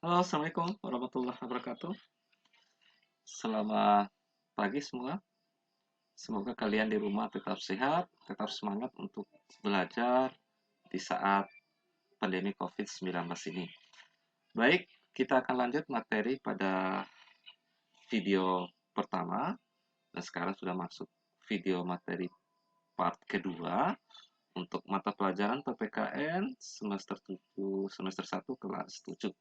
Halo, Assalamualaikum warahmatullahi wabarakatuh. Selamat pagi semua. Semoga kalian di rumah tetap sehat, tetap semangat untuk belajar di saat pandemi COVID-19 ini. Baik, kita akan lanjut materi pada video pertama. Dan sekarang sudah masuk video materi part kedua untuk mata pelajaran PPKN semester 7, semester 1 kelas 7.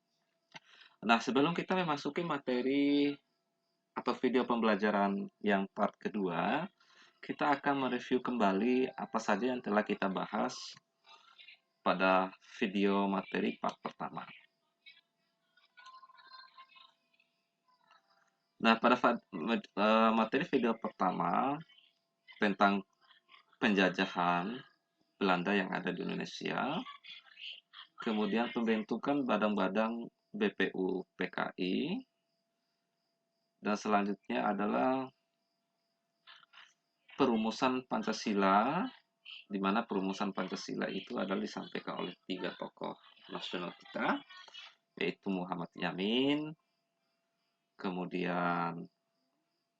Nah, sebelum kita memasuki materi atau video pembelajaran yang part kedua, kita akan mereview kembali apa saja yang telah kita bahas pada video materi part pertama. Nah, pada materi video pertama tentang penjajahan Belanda yang ada di Indonesia, kemudian pembentukan badan-badan BPU PKI, dan selanjutnya adalah perumusan Pancasila, di mana perumusan Pancasila itu adalah disampaikan oleh tiga tokoh nasional kita, yaitu Muhammad Yamin, kemudian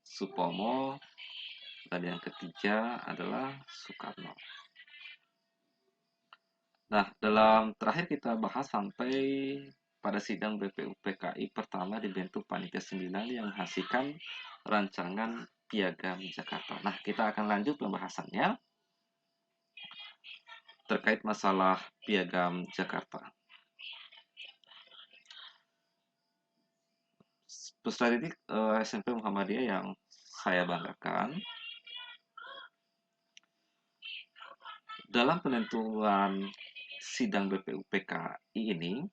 Supomo, dan yang ketiga adalah Soekarno. Nah, dalam terakhir kita bahas sampai pada sidang BPU PKI pertama dibentuk Panitia 9 yang menghasilkan rancangan Piagam Jakarta. Nah, kita akan lanjut pembahasannya terkait masalah Piagam Jakarta. Peserta didik SMP Muhammadiyah yang saya banggakan, dalam penentuan sidang BPU PKI ini,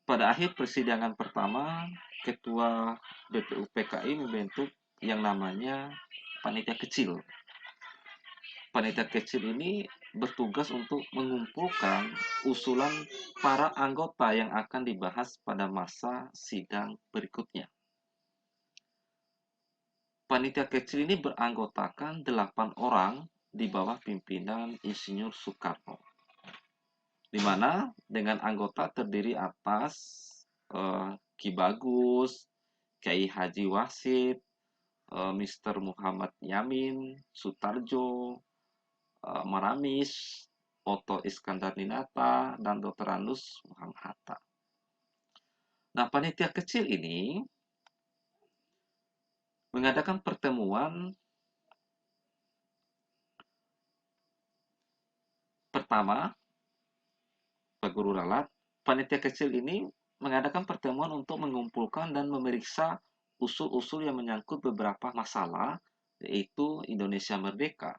pada akhir persidangan pertama, Ketua BPU PKI membentuk yang namanya panitia kecil. Panitia kecil ini bertugas untuk mengumpulkan usulan para anggota yang akan dibahas pada masa sidang berikutnya. Panitia kecil ini beranggotakan 8 orang di bawah pimpinan Insinyur Soekarno, di mana dengan anggota terdiri atas Ki Bagus, Kiai Haji Wasid, Mr. Muhammad Yamin, Sutarjo, Maramis, Otto Iskandar Ninata, dan Dr. Anus Muhammad Hatta. Nah, panitia kecil ini mengadakan pertemuan pertama, Pak Guru Ralat. Panitia kecil ini mengadakan pertemuan untuk mengumpulkan dan memeriksa usul-usul yang menyangkut beberapa masalah, yaitu Indonesia Merdeka.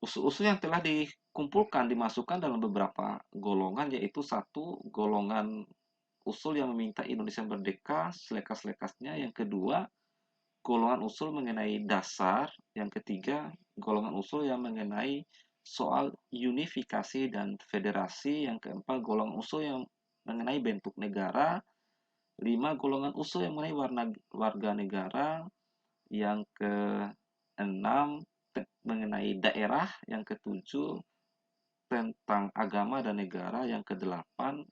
Usul-usul yang telah dikumpulkan dimasukkan dalam beberapa golongan, yaitu satu, golongan usul yang meminta Indonesia merdeka selekas-lekasnya. Yang kedua, golongan usul mengenai dasar. Yang ketiga, golongan usul yang mengenai soal unifikasi dan federasi. Yang keempat, golongan usul yang mengenai bentuk negara. Lima, golongan usul yang mengenai warga negara. Yang keenam, mengenai daerah. Yang ketujuh, tentang agama dan negara. Yang kedelapan,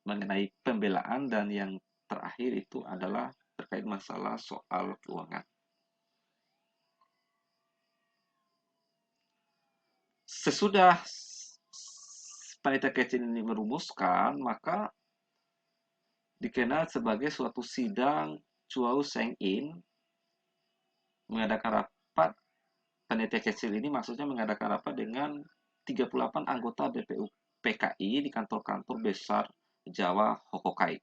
mengenai pembelaan. Dan yang terakhir itu adalah terkait masalah soal keuangan. Sesudah panitia kecil ini merumuskan, maka dikenal sebagai suatu sidang Chuao Seng In mengadakan rapat. Panitia kecil ini maksudnya mengadakan rapat dengan 38 anggota BPU PKI di kantor-kantor besar Jawa Hokokai.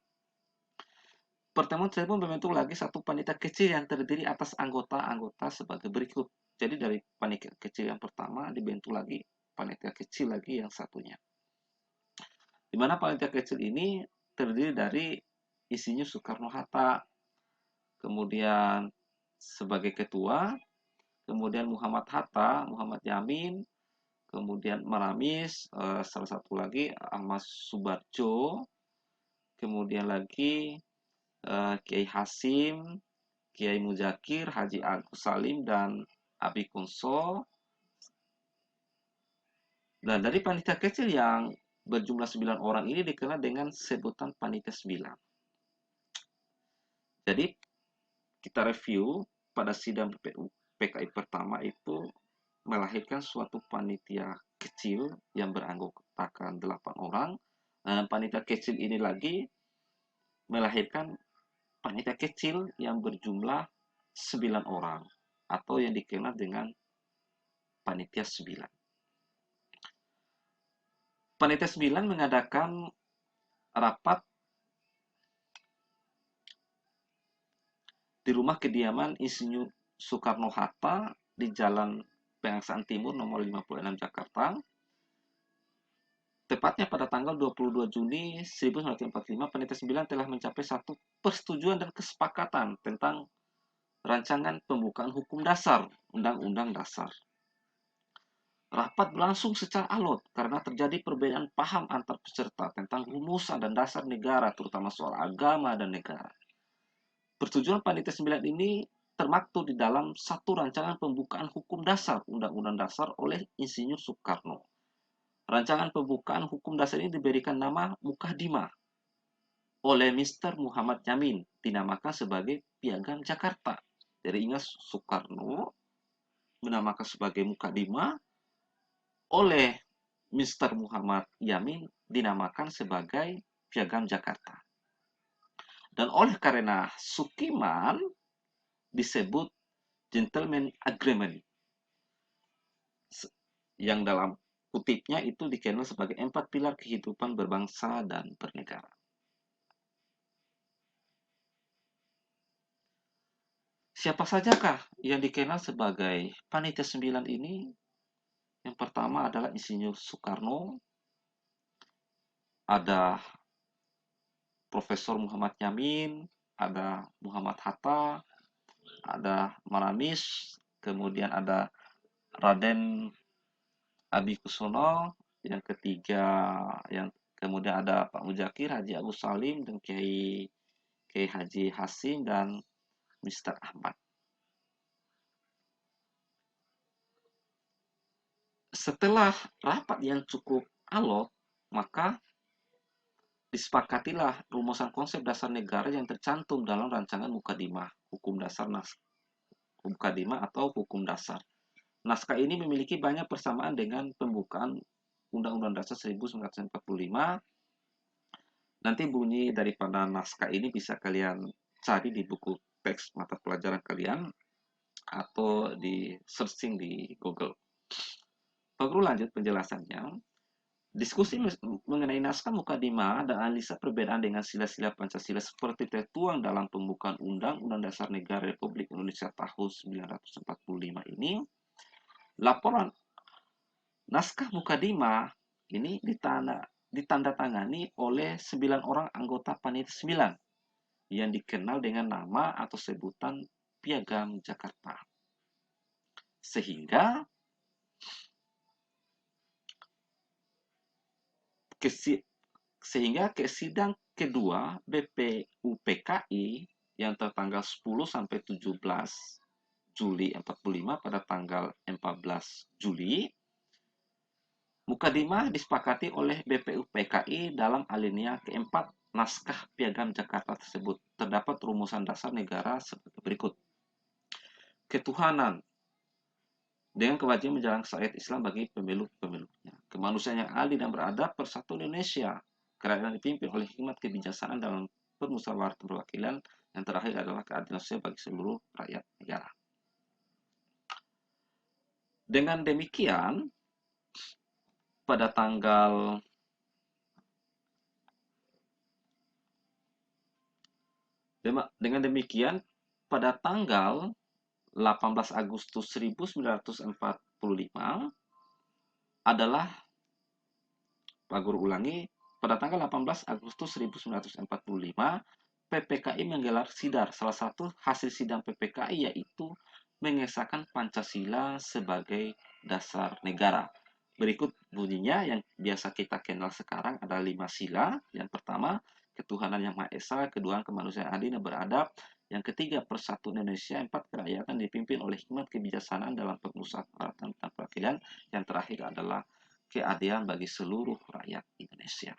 Pertemuan tersebut membentuk lagi satu panitia kecil yang terdiri atas anggota-anggota sebagai berikut. Jadi dari panitia kecil yang pertama dibentuk lagi panitia kecil lagi yang satunya. Di mana panitia kecil ini terdiri dari Insinyur Soekarno-Hatta, kemudian sebagai ketua, kemudian Muhammad Hatta, Muhammad Yamin, kemudian Maramis, salah satu lagi Ahmad Subarjo, kemudian lagi Kiai Hasim, Kiai Muzakir, Haji Agus Salim, dan Abi Kunso. Dan dari panitia kecil yang berjumlah 9 orang ini dikenal dengan sebutan panitia 9. Jadi kita review pada sidang PKI pertama itu melahirkan suatu panitia kecil yang beranggotakan 8 orang. Dan panitia kecil ini lagi melahirkan panitia kecil yang berjumlah 9 orang atau yang dikenal dengan panitia 9. Panitia 9 mengadakan rapat di rumah kediaman Insinyur Soekarno-Hatta di Jalan Pegangsaan Timur nomor 56 Jakarta. Tepatnya pada tanggal 22 Juni 1945, Panitia 9 telah mencapai satu persetujuan dan kesepakatan tentang rancangan pembukaan hukum dasar, Undang-Undang Dasar. Rapat berlangsung secara alot karena terjadi perbedaan paham antar peserta tentang rumusan dan dasar negara, terutama soal agama dan negara. Persetujuan Panitia 9 ini termaktub di dalam satu rancangan pembukaan hukum dasar, Undang-Undang Dasar oleh Insinyur Soekarno. Rancangan pembukaan hukum dasar ini diberikan nama Mukadimah oleh Mr. Muhammad Yamin, dinamakan sebagai Piagam Jakarta. Jadi ingat, Soekarno menamakan sebagai Mukadimah, oleh Mr. Muhammad Yamin dinamakan sebagai Piagam Jakarta. Dan oleh karena Sukiman disebut Gentleman Agreement, yang dalam kutipnya itu dikenal sebagai 4 pilar kehidupan berbangsa dan bernegara. Siapa sajakah yang dikenal sebagai Panitia 9 ini? Yang pertama adalah Insinyur Soekarno, ada Profesor Muhammad Yamin, ada Muhammad Hatta, ada Maramis, kemudian ada Raden Abikusuno, yang ketiga yang kemudian ada Pak Muzakir, Haji Agus Salim, dan Kiai Haji Hasim, dan Mr. Ahmad. Setelah rapat yang cukup alot, maka disepakatilah rumusan konsep dasar negara yang tercantum dalam rancangan Mukadimah Hukum Dasar Mukadimah atau Hukum Dasar. Naskah ini memiliki banyak persamaan dengan pembukaan Undang-Undang Dasar 1945. Nanti bunyi daripada naskah ini bisa kalian cari di buku teks mata pelajaran kalian atau di searching di Google. Baru lanjut penjelasannya. Diskusi mengenai naskah Mukadimah dan analisa perbedaan dengan sila-sila Pancasila seperti tertuang dalam pembukaan Undang-Undang Dasar Negara Republik Indonesia tahun 1945 ini, laporan naskah Mukadimah ini ditandatangani oleh 9 orang anggota Panitia 9 yang dikenal dengan nama atau sebutan Piagam Jakarta. Sehingga ke sidang kedua BPUPKI yang tertanggal 10 sampai 17 Juli 45 pada tanggal 14 Juli, Mukadimah disepakati oleh BPUPKI dalam alinea keempat naskah Piagam Jakarta tersebut. Terdapat rumusan dasar negara seperti berikut. Ketuhanan dengan kewajiban menjalankan syariat Islam bagi pemilu-pemilunya. Kemanusiaan yang adil dan beradab, persatuan Indonesia. Kerajaan dipimpin oleh hikmat kebijaksanaan dalam permusyawaratan perwakilan. Yang terakhir adalah keadilan sosial bagi seluruh rakyat negara. Dengan demikian, pada tanggal dengan demikian pada tanggal 18 Agustus 1945 adalah, Pak Guru ulangi, pada tanggal 18 Agustus 1945 PPKI menggelar sidar. Salah satu hasil sidang PPKI yaitu mengesahkan Pancasila sebagai dasar negara. Berikut bunyinya yang biasa kita kenal sekarang ada 5 sila. Yang pertama, ketuhanan yang Maha Esa. Kedua, kemanusiaan adil dan beradab. Yang ketiga, persatuan Indonesia. 4, kerakyatan dipimpin oleh hikmat kebijaksanaan dalam permusyawaratan dan perwakilan. Yang terakhir adalah keadilan bagi seluruh rakyat Indonesia.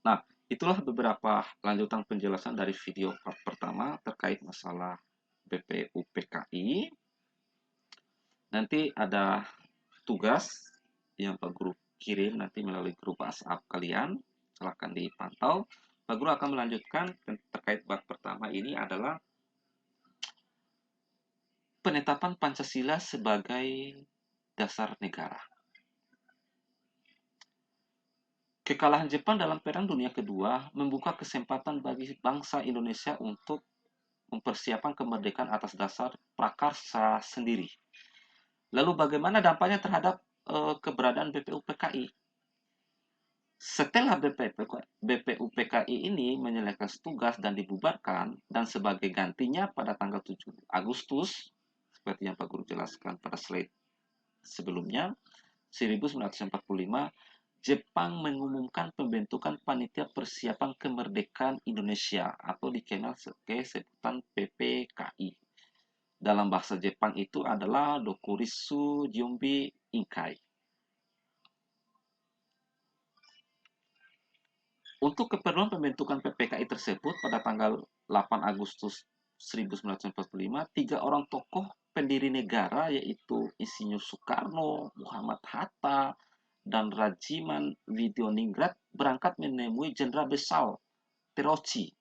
Nah, itulah beberapa lanjutan penjelasan dari video part pertama terkait masalah BPUPKI. Nanti ada tugas yang Pak Guru kirim nanti melalui grup WhatsApp kalian. Silahkan dipantau. Pak Guru akan melanjutkan terkait bab pertama ini adalah penetapan Pancasila sebagai dasar negara. Kekalahan Jepang dalam Perang Dunia Kedua membuka kesempatan bagi bangsa Indonesia untuk mempersiapkan kemerdekaan atas dasar prakarsa sendiri. Lalu bagaimana dampaknya terhadap keberadaan BPUPKI? Setelah BPUPKI ini menyelesaikan tugas dan dibubarkan, dan sebagai gantinya pada tanggal 7 Agustus, seperti yang Pak Guru jelaskan pada slide sebelumnya, 1945, Jepang mengumumkan pembentukan Panitia Persiapan Kemerdekaan Indonesia atau dikenal sebagai sebutan PPKI. Dalam bahasa Jepang itu adalah Dokuritsu Jyombi Inkai. Untuk keperluan pembentukan PPKI tersebut pada tanggal 8 Agustus 1945, 3 orang tokoh pendiri negara yaitu Insinyur Soekarno, Muhammad Hatta, dan Rajiman Widyaningrat berangkat menemui Jenderal Besar Terauchi.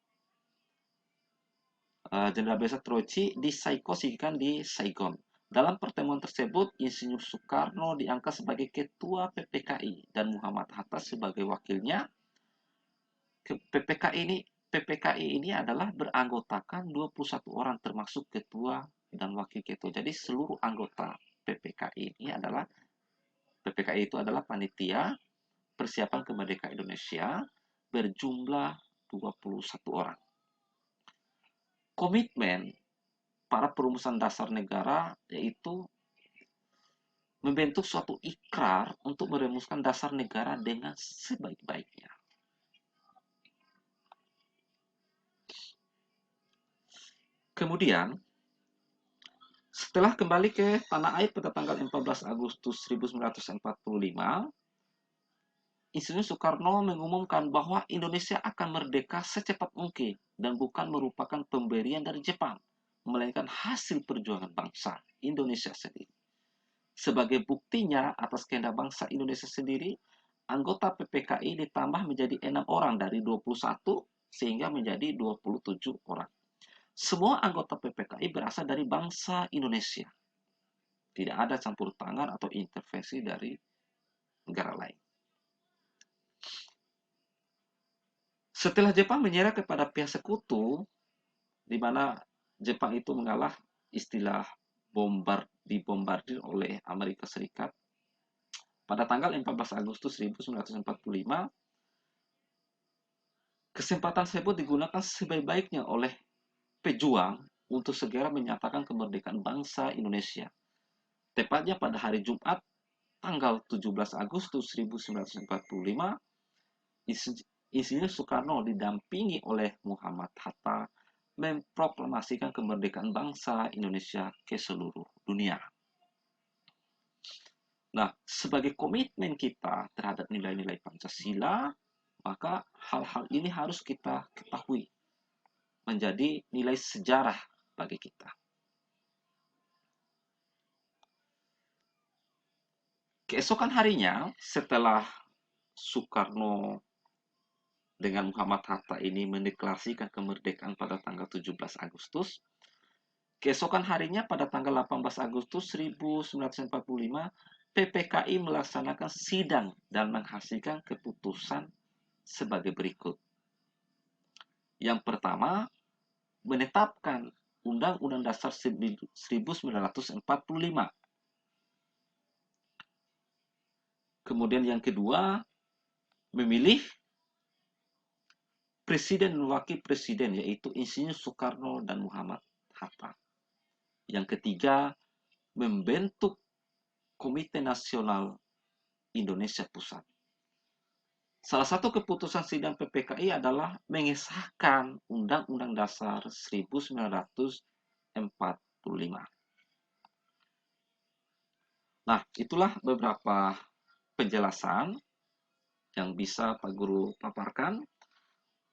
Jenderal Besar Terauchi disaikosikan di Saigon. Dalam pertemuan tersebut, Insinyur Soekarno diangkat sebagai ketua PPKI dan Muhammad Hatta sebagai wakilnya. PPKI ini adalah beranggotakan 21 orang termasuk ketua dan wakil ketua. Jadi seluruh anggota PPKI itu adalah panitia persiapan kemerdekaan Indonesia berjumlah 21 orang. Komitmen para perumusan dasar negara yaitu membentuk suatu ikrar untuk merumuskan dasar negara dengan sebaik-baiknya. Kemudian, setelah kembali ke tanah air pada tanggal 14 Agustus 1945, Insinyur Soekarno mengumumkan bahwa Indonesia akan merdeka secepat mungkin dan bukan merupakan pemberian dari Jepang, melainkan hasil perjuangan bangsa Indonesia sendiri. Sebagai buktinya atas kehendak bangsa Indonesia sendiri, anggota PPKI ditambah menjadi 6 orang dari 21 sehingga menjadi 27 orang. Semua anggota PPKI berasal dari bangsa Indonesia. Tidak ada campur tangan atau intervensi dari negara lain. Setelah Jepang menyerah kepada pihak sekutu, di mana Jepang itu mengalah, istilah dibombardir oleh Amerika Serikat, pada tanggal 14 Agustus 1945, kesempatan tersebut digunakan sebaik-baiknya oleh pejuang untuk segera menyatakan kemerdekaan bangsa Indonesia. Tepatnya pada hari Jumat, tanggal 17 Agustus 1945, Insinyur Soekarno didampingi oleh Muhammad Hatta memproklamasikan kemerdekaan bangsa Indonesia ke seluruh dunia. Nah, sebagai komitmen kita terhadap nilai-nilai Pancasila, maka hal-hal ini harus kita ketahui menjadi nilai sejarah bagi kita. Keesokan harinya, setelah Soekarno dengan Muhammad Hatta ini mendeklarasikan kemerdekaan pada tanggal 17 Agustus, keesokan harinya pada tanggal 18 Agustus 1945, PPKI melaksanakan sidang dan menghasilkan keputusan sebagai berikut. Yang pertama, menetapkan Undang-Undang Dasar 1945. Kemudian yang kedua, memilih presiden dan wakil presiden, yaitu Insinyur Soekarno dan Muhammad Hatta. Yang ketiga, membentuk Komite Nasional Indonesia Pusat. Salah satu keputusan sidang PPKI adalah mengesahkan Undang-Undang Dasar 1945. Nah, itulah beberapa penjelasan yang bisa Pak Guru paparkan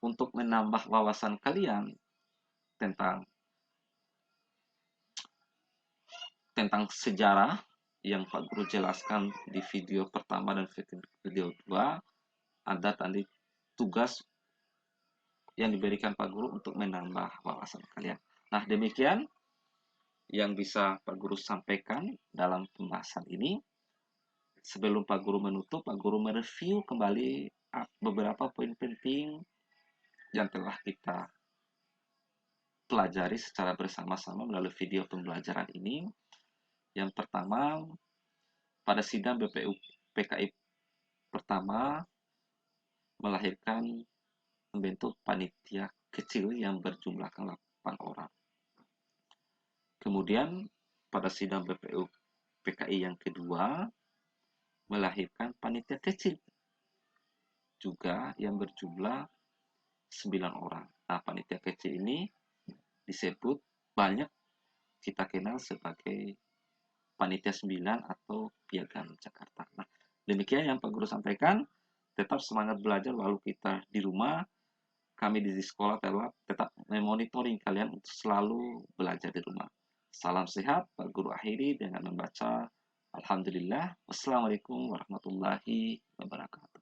untuk menambah wawasan kalian tentang tentang sejarah yang Pak Guru jelaskan di video pertama dan video kedua. Ada tadi tugas yang diberikan Pak Guru untuk menambah wawasan kalian. Nah, demikian yang bisa Pak Guru sampaikan dalam pembahasan ini. Sebelum Pak Guru menutup, Pak Guru mereview kembali beberapa poin penting yang telah kita pelajari secara bersama-sama melalui video pembelajaran ini. Yang pertama, pada sidang BPU PKI pertama melahirkan membentuk panitia kecil yang berjumlah 8 orang. Kemudian pada sidang BPU PKI yang kedua melahirkan panitia kecil juga yang berjumlah 9 orang. Nah, panitia kecil ini disebut banyak kita kenal sebagai panitia 9 atau Piagam Jakarta. Nah, demikian yang Pak Guru sampaikan. Tetap semangat belajar walau kita di rumah. Kami di sekolah tetap memonitoring kalian untuk selalu belajar di rumah. Salam sehat, Pak Guru akhiri dengan membaca Alhamdulillah. Wassalamualaikum warahmatullahi wabarakatuh.